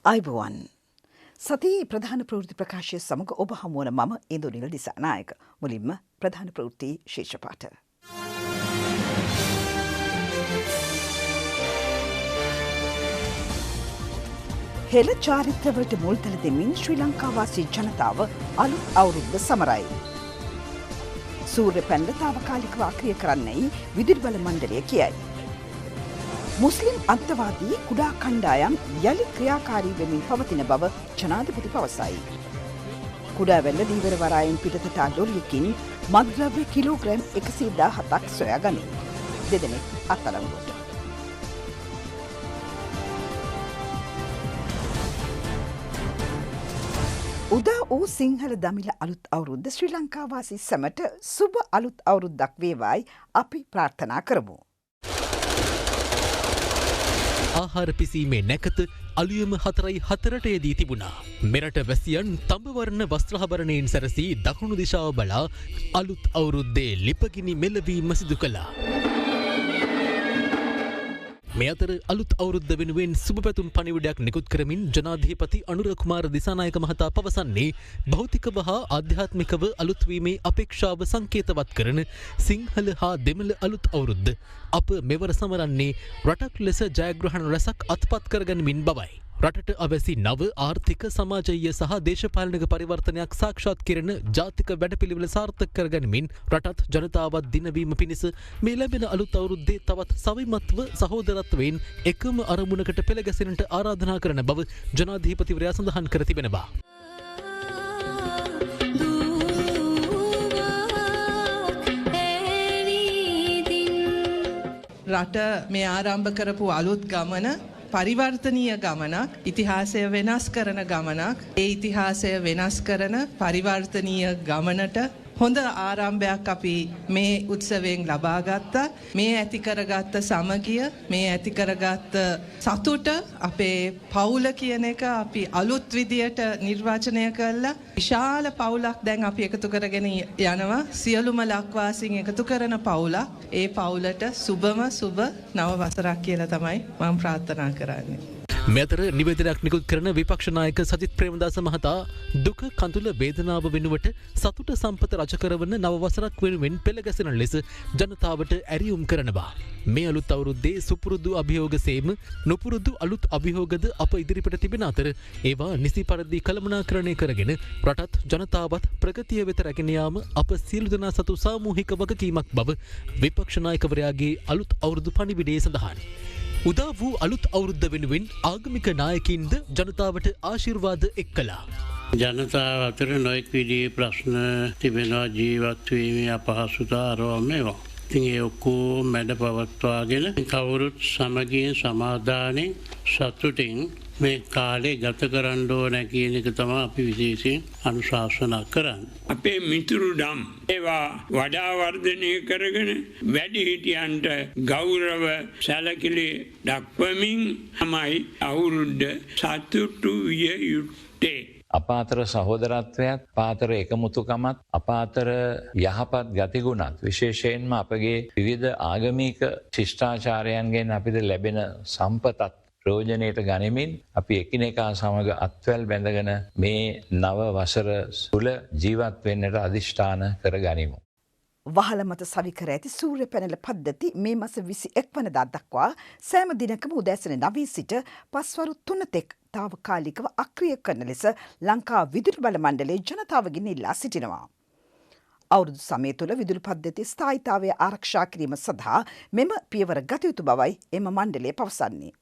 අයිබෝවන් සතියේ ප්‍රධාන ප්‍රවෘත්ති ප්‍රකාශය සමග ඔබ හමුවන මම ඉන්දුනිල් දිසානායක. මුලින්ම ප්‍රධාන ප්‍රවෘත්ති ශීර්ෂපාඨ. හෙළ චාරිත්‍රවලට මුල්තැන දෙමින් ශ්‍රී ලංකාවාසී ජනතාව අලුත් අවුරුද්ද සමරයි. සූර්ය පැනල තාවකාලිකව අක්‍රිය කරන්නයි විදුලි බල මණ්ඩලය කියයි. මුස්ලිම් අන්තවාදී කුඩා කණ්ඩායම් යළි ක්‍රියාකාරී වෙමින් පවතින බව ජනාධිපති පවසයි. කුඩාවැල්ල දීවර වරායෙන් පිටතට ලොරියකින් මත්ද්‍රව්‍ය කිලෝග්‍රෑම් 117ක් සොයා ගනී. දෙදෙනෙක් අත්අඩංගුවට. උදා වූ සිංහල දමිළ අලුත් අවුරුද්ද ශ්‍රී ලංකාවාසී සැමට සුබ අලුත් අවුරුද්දක් වේවායි අපි ප්‍රාර්ථනා කරමු. ආහාර පිසීමේ නැකත අලුයම 4:04ට යෙදී තිබුණා. මෙරට වැසියන් තඹවර්ණ වස්ත්‍රාභරණයෙන් සැරසී දකුණු දිශාව බලා අලුත් අවුරුද්දේ ලිපගිනි මෙලවීම සිදු කළා. මේ අතර අලුත් අවුරුද්ද වෙනුවෙන් සුබ පැතුම් පණිවිඩයක් නිකුත් කරමින් ජනාධිපති අනුර කුමාර දිසානායක මහතා පවසන්නේ භෞතිකව හා ආධ්‍යාත්මිකව අලුත් වීමේ අපේක්ෂාව සංකේතවත් කරන සිංහල හා දෙමළ අලුත් අවුරුද්ද අප මෙවර සමරන්නේ රටක් ලෙස ජයග්‍රහණ රැසක් අත්පත් කරගනිමින් බවයි. රටට අවැසි නව ආර්ථික සමාජීය සහ දේශපාලනික පරිවර්තනයක් සාක්ෂාත් කෙරෙන ජාතික වැඩපිළිවෙල සාර්ථක කරගනිමින් රටත් ජනතාවත් දිනවීම පිණිස මේ ලැබෙන අලුත් අවුරුද්දේ තවත් සවිමත්ව සහෝදරත්වයෙන් එකම අරමුණකට පෙළගැසෙන්නට ආරාධනා කරන බව ජනාධිපතිවරයා සඳහන් කර තිබෙනවා. රට මේ ආරම්භ කරපු අලුත් ගමන පරිවර්තනීය ගමනක්, ඉතිහාසය වෙනස් කරන ගමනක්. ඒ ඉතිහාසය වෙනස් කරන පරිවර්තනීය ගමනට හොඳ ආරම්භයක් අපි මේ උත්සවයෙන් ලබා ගත්තා. මේ ඇති කරගත්ත සමගිය, මේ ඇති කරගත්ත සතුට අපේ පවුල කියන එක අපි අලුත් විදියට නිර්වචනය කළා. විශාල පවුලක් දැන් අපි එකතු කරගෙන යනවා. සියලුම ලක්වාසීන් එකතු කරන පවුලක්. ඒ පවුලට සුබම සුබ නව වසරක් කියලා තමයි මම ප්‍රාර්ථනා කරන්නේ. මෙතර නිවේදනයක් නිකුත් කරන විපක්ෂ නායක සජිත් ප්‍රේමදාස මහතා දුක කඳුල වේදනාව වෙනුවට සතුට සම්පත රජ කරවන නව වසරක් වෙනුවෙන් පෙළගැසෙන ලෙස ජනතාවට ඇරියුම් කරනවා. මේ අලුත් අවුරුද්දේ සුපුරුදු අභියෝගසේම නුපුරුදු අලුත් අභියෝගද අප ඉදිරිපිට තිබෙන අතර ඒවා නිසි පරිදි කළමනාකරණය කරගෙන රටත් ජනතාවත් ප්‍රගතිය වෙත රැගෙන යාම අප සියලු දෙනා සතු සාමූහික වගකීමක් බව විපක්ෂ නායකවරයාගේ අලුත් අවුරුදු පණිවිඩයේ සඳහන්. උදා වූ අලුත් අවුරුද්ද වෙනුවෙන් ආගමික නායකින්ද ජනතාවට ආශිර්වාද එක් කළා. ජනතාව අතර නොයෙක් විදිහේ ප්‍රශ්න තිබෙනවා, ජීවත් වීමේ අපහසුතා ආරෝම ඒවා. ඉතින් ඒ ඔක්කොම මැඩ පවත්වාගෙන කවුරුත් සමගියෙන් සමාදානෙන් සතුටින් මේ කාලේ ගත කරන්න ඕන කියන එක තමයි අපි විශේෂයෙන් අනුශාසනා කරන්නේ. අපේ මිතුරුදම් ඒවා වඩා වර්ධනය කරගෙන වැඩිහිටියන්ට ගෞරව සැලකිලි දක්වමින් තමයි අවුරුද්ද සතුටු විය යුත්තේ. අප අතර සහෝදරත්වයක්, අප අතර එකමුතුකමත්, අප අතර යහපත් ගතිගුණත් විශේෂයෙන්ම අපගේ විවිධ ආගමික ශිෂ්ටාචාරයන්ගෙන් අපිට ලැබෙන සම්පතත් ප්‍රයෝජනයට ගනිමින් අපි එකිනෙකා සමග අත්වැල් බැඳගෙන මේ නව වසර තුළ ජීවත් වෙන්නට අධිෂ්ඨාන කර ගනිමු. වහල මත සවිකර ඇති සූර්ය පැනල පද්ධති මේ මස 21 වනදා දක්වා සෑම දිනකම උදෑසන 9 සිට පස්වරු 3 තෙක් තාවකාලිකව අක්‍රිය කරන ලෙස ලංකා විදුලි බල මණ්ඩලයේ ජනතාවගෙන් ඉල්ලා සිටිනවා. අවුරුදු සමය තුළ විදුලි පද්ධති ස්ථායීතාවය ආරක්ෂා කිරීම සඳහා මෙම පියවර ගත යුතු බවයි එම මණ්ඩලය පවසන්නේ.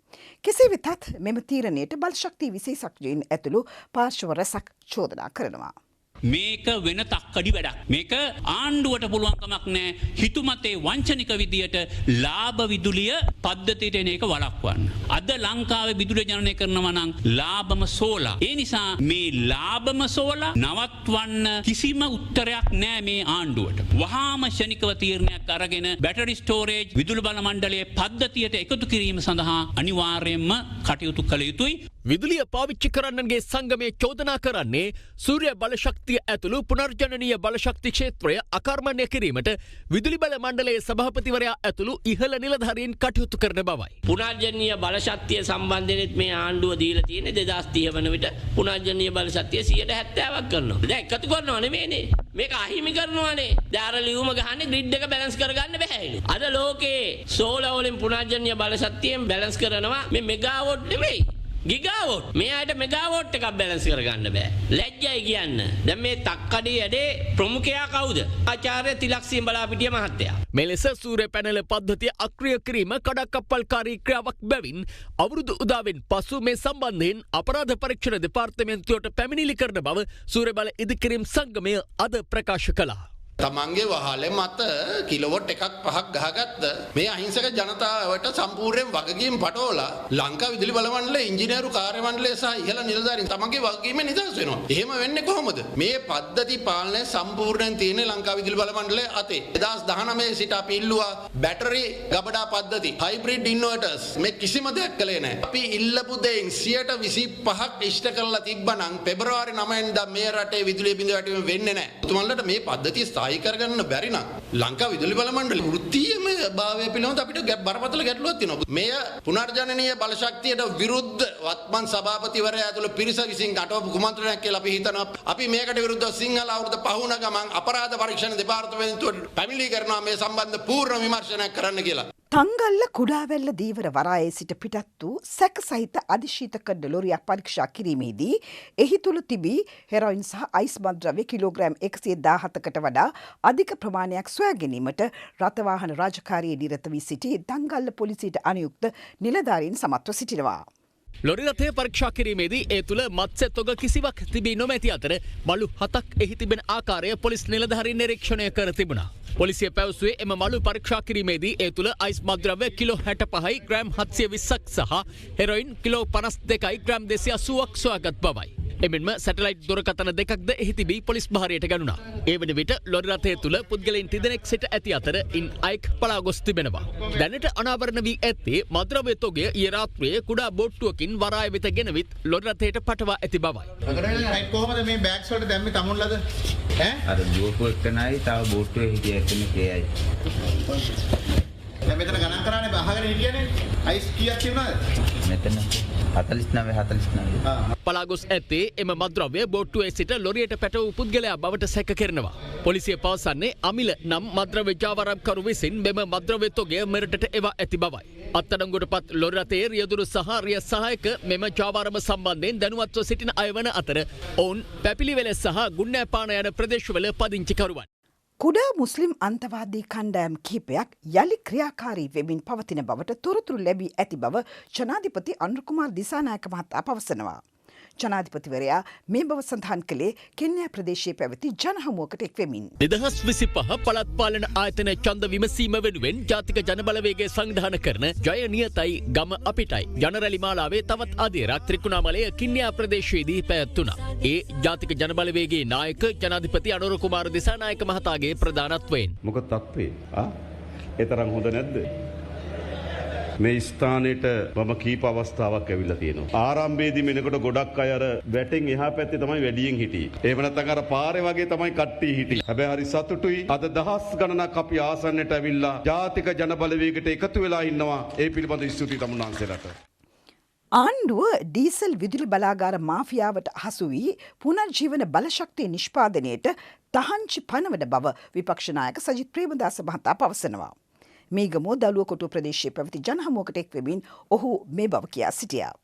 කෙසේ වෙතත් මෙම තීරණයට බලශක්ති විශේෂඥයින් ඇතුළු පාර්ශ්ව රැසක් චෝදනා කරනවා. මේක වෙන තක්කඩි වැඩක්. මේක ආණ්ඩුවට පුළුවන්කමක් නෑ හිතුමතේ වංචනික විදියට ලාභ විදුලිය පද්ධතියට එන එක වළක්වන්න. අද ලංකාවේ විදුලිය ජනනය කරනවා නම් ලාභම සෝලා. ඒ නිසා මේ ලාභම සෝලා නවත්වන්න කිසිම උත්තරයක් නෑ මේ ආණ්ඩුවට. වහාම ශනිකව තීරණයක් අරගෙන බැටරි ස්ටෝරේජ් විදුලි බල මණ්ඩලයේ පද්ධතියට එකතු කිරීම සඳහා අනිවාර්යයෙන්ම කටයුතු කළ යුතුයි. විදුලිය පාවිච්චි කරන්නන්ගේ සංගමය චෝදනා කරන්නේ සූර්ය බලශක්තිය ඇතුළු පුනර්ජනනීය බලශක්ති ක්ෂේත්‍රය අකර්මණය කිරීමට විදුලි බල මණ්ඩලයේ සභාපතිවරයා ඇතුළු ඉහළ නිලධාරීන් කටයුතු කරන බවයි. පුනර්ජනීය බලශක්තිය සම්බන්ධයෙන්ත් මේ ආණ්ඩුව දීලා තියෙන්නේ 2030 වන විට පුනර්ජනීය බලශක්තිය 70%ක් කරනවා. දැන් එකතු කරනව නෙමෙයිනේ. මේක අහිමි කරනවානේ. දාර ලියුම ගහන්නේ ග්‍රිඩ් එක බැලන්ස් කරගන්න බැහැලු. අද ලෝකේ සෝලාර් වලින් පුනර්ජනීය බලශක්තියෙන් බැලන්ස් කරනවා මේ මෙගාවොට් නෙමෙයි. ගිගාවොට් මේ අයට මෙගාවොට් එකක් බැලන්ස් කරගන්න බෑ. ලැජ්ජයි කියන්න. දැන් මේ තක්කඩේ ඇඩේ ප්‍රමුඛයා කවුද? ආචාර්ය තිලක්සිංහ බලාපිටිය මහත්තයා. මෙලෙස සූර්ය පැනල පද්ධතිය අක්‍රිය කිරීම කඩක්කප්පල්කාරී ක්‍රියාවක් බැවින් අවුරුදු උදාවෙන් පසු මේ සම්බන්ධයෙන් අපරාධ පරීක්ෂණ දෙපාර්තමේන්තුවට පැමිණිලි කරන බව සූර්ය බල ඉදිකිරීම් සංගමය අද ප්‍රකාශ කළා. තමන්ගේ වහලේ මත කිලෝවොට් එකක් පහක් ගහගත්ත මේ අහිංසක ජනතාවට සම්පූර්ණයෙන් වගකීම් පටවලා ලංකා විදුලි බල මණ්ඩලයේ ඉංජිනේරු කාර්ය මණ්ඩලය සහ ඉහළ නිලධාරීන් තමන්ගේ වගකීමෙන් නිදහස් වෙනවා. එහෙම වෙන්නේ කොහොමද? මේ පද්ධති පාලනය සම්පූර්ණයෙන් තියෙන්නේ ලංකා විදුලි බල මණ්ඩලයේ අතේ. 2019 සිට අපි ඉල්ලුවා බැටරි ගබඩා පද්ධති, හයිබ්‍රිඩ් ඉන්වර්ටර්ස් මේ කිසිම දෙයක් කළේ නැහැ. අපි ඉල්ලපු දෙයින් 125ක් ඉෂ්ට කරලා තිබ්බනම් පෙබරවාරි 9 වෙනිදා මේ රටේ විදුලිය බිඳ වැටීම වෙන්නේ නැහැ. තුමන්ලට මේ පද්ධතිය කරගන්න බැරි නම් ලංකා විදුලි බල මණ්ඩලයේ වෘත්තීයම භාවය පිළිබඳව අපිට බරපතල ගැටලුවක් තියෙනවා. මෙය පුනර්ජනනීය බලශක්තියට විරුද්ධ වත්මන් සභාපතිවරයා ඇතුළු පිරිස විසින් අටවපු කුමන්ත්‍රණයක් කියලා අපි හිතනවා. අපි මේකට විරුද්ධව සිංහල අවුරුද්ද පහුන ගමන් අපරාධ පරීක්ෂණ දෙපාර්තමේන්තුවට පැමිණිලි කරනවා මේ සම්බන්ධ පූර්ණ විමර්ශනයක් කරන්න කියලා. තංගල්ල කුඩාවැල්ල දීවර වරායේ සිට පිටත් වූ සැක සහිත අධිශීතකඩ ලොරියක් පරීක්ෂා කිරීමේදී එහි තුළ තිබී හෙරොයින් සහ අයිස් මද්‍රව්‍ය කිලෝග්‍රෑම් 117කට වඩා අධික ප්‍රමාණයක් සොයා ගැනීමට රථවාහන රාජකාරියේ නිරත වී සිටි තංගල්ල පොලිසියට අනුයුක්ත නිලධාරීන් සමත්ව සිටිනවා. ලොරි රථය පරීක්ෂා කිරීමේදී ඒ තුළ මත්ස්‍ය තොග කිසිවක් තිබී නොමැති අතර මලු 7ක් එහි තිබෙන ආකාරය පොලිස් නිලධාරීන් නිරීක්ෂණය කර තිබුණා. පොලිසිය පැවසුවේ එම මලු පරීක්ෂා කිරීමේදී ඒ තුළ අයිස් මද්‍රව්‍ය කිලෝ 65යි ග්‍රෑම් 720ක් සහ හෙරොයින් කිලෝ 52යි ග්‍රෑම් 280ක් සොයාගත් බවයි. එමෙන්ම සැටලයිට් දුරකථන දෙකක්ද එහි තිබී පොලිස් භාරයට ගනුණා. ඒ වන විට ලොරි රථය තුළ පුද්ගලයන් තිදෙනෙක් සිට ඇති අතර ඉන් අයෙක් පලා ගොස් තිබෙනවා. දැනට අනාවරණ වී ඇත්තේ මද්‍රව්‍ය තොගය ඊයේ රාත්‍රියේ කුඩා බෝට්ටුවකින් වරාය වෙත ගෙනවිත් ලොරි රථයට පටවා ඇති බවයි. කොහොමද මේ බෑග්ස් වලට දැම්මේ තමුන්ලද? අර දුවපු එක්කනයි තව බෝට්ටුවේ හිටිය එක්කෙනෙක් ඒයි. දැන් මෙතන ගණන් කරන්නේ අහගෙන හිටියනේ. අයිස් කීයක් තියුණාද? මෙතන 49. පලාගොස් ඇත්තේ එම මද්‍රව්‍ය බෝට්ටුවේ සිට ලොරියට පැටවූ පුද්ගලයා බවට සැක කරනවා. පොලිසිය පවසන්නේ අමිල නම් මද්‍රව්‍ය ජාවාරම්කරු විසින් මෙම මද්‍රව්‍ය තොගය මෙරටට එවා ඇති බවයි. අත්අඩංගුවට පත් ලොරි රථයේ රියදුරු සහ රිය සහායක මෙම ජාවාරම සම්බන්ධයෙන් දැනුවත්ව සිටින අය වන අතර ඔවුන් පැපිලිවෙල සහ ගුණ්නෑපාන යන ප්‍රදේශවල පදිංචිකරුවන්. කුඩා මුස්ලිම් අන්තවාදී කණ්ඩායම් කිහිපයක් යළි ක්‍රියාකාරී වෙමින් පවතින බවට තොරතුරු ලැබී ඇති බව ජනාධිපති අනුර කුමාර දිසානායක මහතා පවසනවා. ජනාධිපතිවරයා මේ බව සඳහන් කළේ කෙන්යා ප්‍රදේශයේ පැවති ජනහමුවකට එක්වෙමින්. 2025 පළාත් පාලන ආයතන ඡන්ද විමසීම වෙනුවෙන් ජාතික ජනබලවේගය සංවිධානය කරන ජය නියතයි ගම අපිටයි ජනරැලි මාලාවේ තවත් අධීරක් ත්‍රිකුණාමලය කින්යා ප්‍රදේශයේදී පැවැත්වුණා. ඒ ජාතික ජනබලවේගයේ නායක ජනාධිපති අනුර කුමාර දිසානායක මහතාගේ ප්‍රධානත්වයෙන්. මොකද තත්ත්වේ? ඒ තරම් හොඳ නැද්ද? මේ ස්ථානයට මම කීප අවස්ථාවක් ඇවිල්ලා තියෙනවා. ආරම්භයේදී මෙනකොට ගොඩක් අය අර වැටෙන් එහා පැත්තේ තමයි වැඩියෙන් හිටියේ. එහෙම නැත්නම් අර පාරේ වගේ තමයි කට්ටිය හිටියේ. හැබැයි හරි සතුටුයි. අද දහස් ගණනක් අපි ආසන්නයට ඇවිල්ලා ජාතික ජනබලවේගයට එකතු වෙලා ඉන්නවා. ඒ පිළිබඳ ස්තුතියි තමුන්නාන්සේලාට. ආණ්ඩුව ඩීසල් විදුලි බලාගාර මාෆියාවට හසු වී පුනර්ජීවන බලශක්තිය නිෂ්පාදනයට තහංචි පනවන බව විපක්ෂ නායක සජිත් ප්‍රේමදාස මහතා පවසනවා. මේගමෝ දළුවකොටුව ප්‍රදේශයේ පැවති ජනහමුවකට එක්වෙමින් ඔහු මේ බව කියා සිටියා.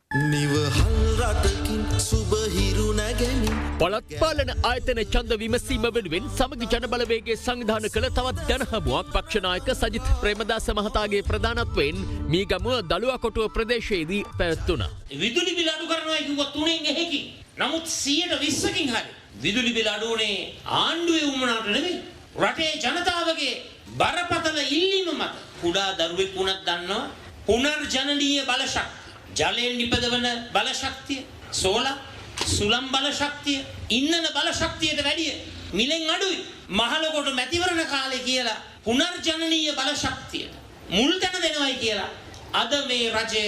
පළාත් පාලන ආයතන ඡන්ද විමසීම වෙනුවෙන් සමගි ජනබලවේගයේ සංවිධානය කළ තවත් ජනහමුවක් පක්ෂ නායක සජිත් ප්‍රේමදාස මහතාගේ ප්‍රධානත්වයෙන් මීගමුව දළුවකොටුව ප්‍රදේශයේදී පැවැත්වුණා. විදුලි බිල අඩු කරනවා කිව්වා 3න් එකකින්. නමුත් 120කින් හරි විදුලි බිල අඩු වුණේ ආණ්ඩුවේ උමනාවට නෙමෙයි. රටේ ජනතාවගේ බරපතල ඉල්ලීම මත කුඩා දරුවෙක් වුණත් දන්නවා පුනර්ජනනීය බලශක්තිය ජලයෙන් නිපදවන බලශක්තිය සෝලා සුළම් බලශක්තිය ඉන්ධන බලශක්තියට වැඩිය මිලෙන් අඩුයි මහලොකොට මැතිවරණ කාලේ කියලා පුනර්ජනනීය බලශක්තියට මුල් තැන දෙනවයි කියලා අද මේ රජය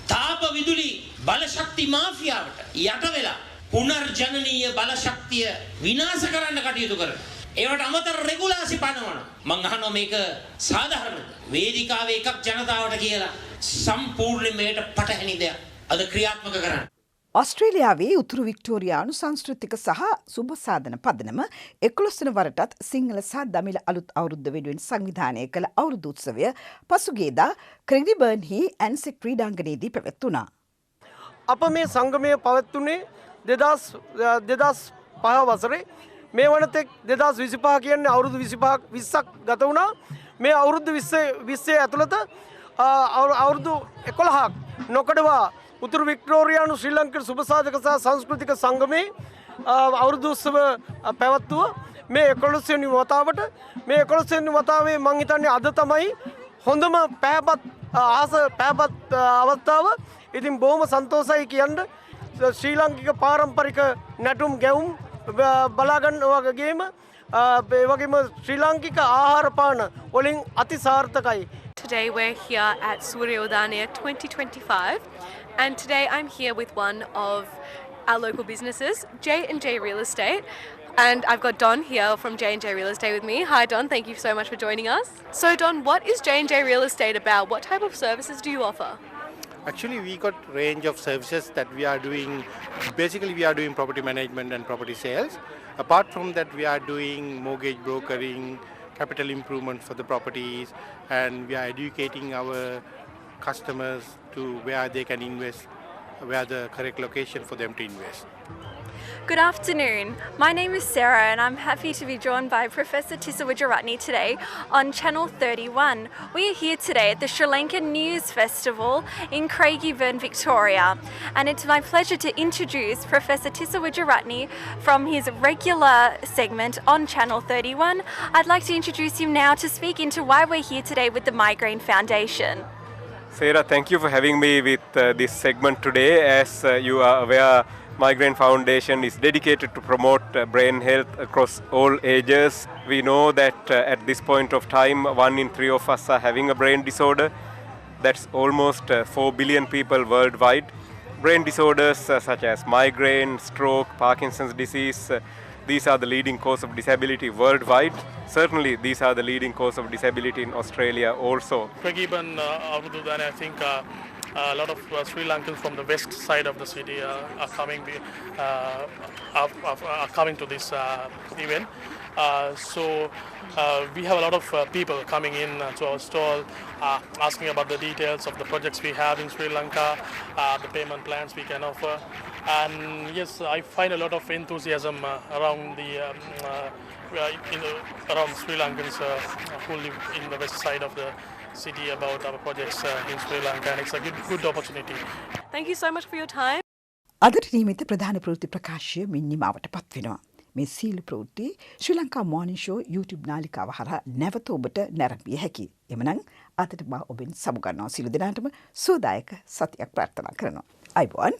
තාප විදුලි බලශක්ති මාෆියාවට යට වෙලා පුනර්ජනනීය බලශක්තිය විනාශ කරන්න කටයුතු කරන. ඒවට අමතර රෙගුලාසි පනවන. මං අහනවා මේක සාධාරණද? වේදිකාවේ එකක් ජනතාවට කියලා සම්පූර්ණයෙන් මේකට පටහැනි දෙයක් අද ක්‍රියාත්මක කරන්න. ඔස්ට්‍රේලියාවේ උතුරු වික්ටෝරියානු සංස්කෘතික සහ සුබ සාධන පදනම 11 වන වරටත් සිංහල සහ දමිළ අලුත් අවුරුද්ද වෙනුවෙන් සංවිධානය කළ අවුරුදු උත්සවය පසුගියදා ක්‍රෙඩිබර්න්හි ඇන්සෙක් ක්‍රීඩාංගණයේදී පැවැත්වුණා. අප මේ සංගමය පවත්වුණේ 2005 වසරේ මේ වනතෙක් 2025 කියන්නේ අවුරුදු 20ක් ගත වුණා. මේ අවුරුදු 20 ඇතුළත අවුරුදු 11ක් නොකඩවා උතුරු වික්ටෝරියානු ශ්‍රී ලංකන් සුබසාධක සහ සංස්කෘතික සංගමේ අවුරුදු උත්සව පැවැත්වුවා. මේ 11 වෙනි වතාවට මේ 11 වෙනි වතාවේ මං හිතන්නේ අද තමයි හොඳම පැහැපත් අවස්ථාව. ඉතින් බොහොම සන්තෝෂයි කියන්න ශ්‍රී ලාංකික පාරම්පරික නැටුම් ගැවුම් බලාගන්න වගේම ඒ වගේම ශ්‍රී ලාංකික ආහාර පාන වලින් අති සාර්ථකයි. Today we're here at Suryodhania 2025 and today I'm here with one of our local businesses, J&J Real Estate. And I've got Don here from J&J Real Estate with me. Hi Don, thank you so much for joining us. So Don, what is J&J Real Estate about? What type of services do you offer? Actually, we got range of services that we are doing. Basically, we are doing property management and property sales. Apart from that, we are doing mortgage brokering, capital improvement for the properties, and we are educating our customers to where they can invest, where the correct location for them to invest. Good afternoon. My name is Sarah and I'm happy to be joined by Professor Tissa Wijeratne today on Channel 31. We are here today at the Sri Lankan News Festival in Craigieburn, Victoria. And it's my pleasure to introduce Professor Tissa Wijeratne from his regular segment on Channel 31. I'd like to introduce him now to speak into why we're here today with the Migraine Foundation. Sarah, thank you for having me with this segment today. As you are aware, Migraine Foundation is dedicated to promote brain health across all ages. We know that at this point of time, 1 in 3 of us are having a brain disorder. That's almost 4 billion people worldwide. Brain disorders such as migraine, stroke, Parkinson's disease, these are the leading cause of disability worldwide. Certainly, these are the leading cause of disability in Australia also. Craigieburn, I think a lot of Sri Lankans from the west side of the city are coming to this event. So we have a lot of people coming in to our stall, asking about the details of the projects we have in Sri Lanka, the payment plans we can offer. And yes, I find a lot of enthusiasm around around Sri Lankans who live in the west side of the city about our projects in Sri Lanka, and it's a good opportunity. Thank you so much for your time. අදට නියමිත ප්‍රධාන ප්‍රවෘත්ති ප්‍රකාශය මින් නිමාවට පත්වෙනවා. මේ සීල ප්‍රවෘත්ති ශ්‍රී ලංකා මෝර්නිං ෂෝ YouTube නාලිකාව හරහා නැවත ඔබට නැරඹිය හැකියි. එමනම් අදට මා ඔබෙන් සමුගන්නවා. සියලු දෙනාටම සුවදායක සතියක් ප්‍රාර්ථනා කරනවා. අයිබෝන්.